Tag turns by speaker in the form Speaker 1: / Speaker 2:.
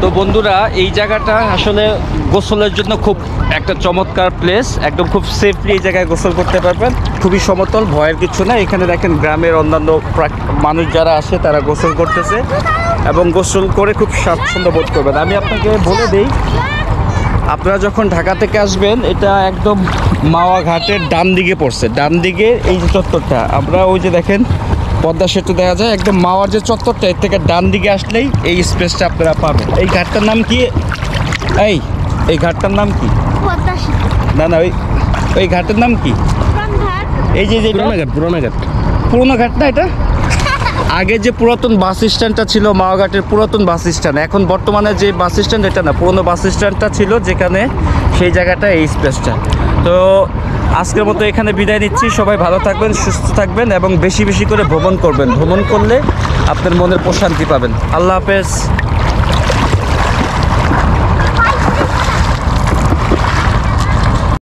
Speaker 1: তো বন্ধুরা এই জায়গাটা আসলে গোসলের জন্য খুব একটা চমৎকার প্লেস, একদম খুব সেফলি এই জায়গায় গোসল করতে পারবেন। খুবই সমতল, ভয়ের কিছু না। এখানে দেখেন গ্রামের অন্যান্য মানুষ যারা আসে তারা গোসল করতেছে এবং গোসল করে খুব স্বাচ্ছন্দ্য বোধ করবেন। আমি আপনাকে বলে দিই, আপনারা যখন ঢাকা থেকে আসবেন এটা একদম মাওয়া ঘাটের ডান দিকে পড়ছে, ডান দিকে এই যে চত্বরটা, আমরা ওই যে দেখেন পদ্মা সেতু দেখা যায়, একদম মাওয়ার যে চত্বরটা এর থেকে ডান দিকে আসলেই এই স্পেসটা আপনারা পাবেন। এই ঘাটটার নাম কি? এই ঘাটটার নাম কি? না না, ওই ঘাটের নাম কি? এই যে পুরোনো ঘাট না এটা? আগে যে পুরাতন বাস স্ট্যান্ডটা ছিল মাওয়াঘাটের পুরাতন বাস স্ট্যান্ড, এখন বর্তমানে যে বাস স্ট্যান্ড এটা না, পুরোনো বাস স্ট্যান্ডটা ছিল যেখানে, সেই জায়গাটা এই স্পেসটা। তো আজকের মতো এখানে বিদায় নিচ্ছি। সবাই ভালো থাকবেন, সুস্থ থাকবেন এবং বেশি বেশি করে ভ্রমণ করবেন। ভ্রমণ করলে আপনার মনের প্রশান্তি পাবেন। আল্লাহ হাফেজ।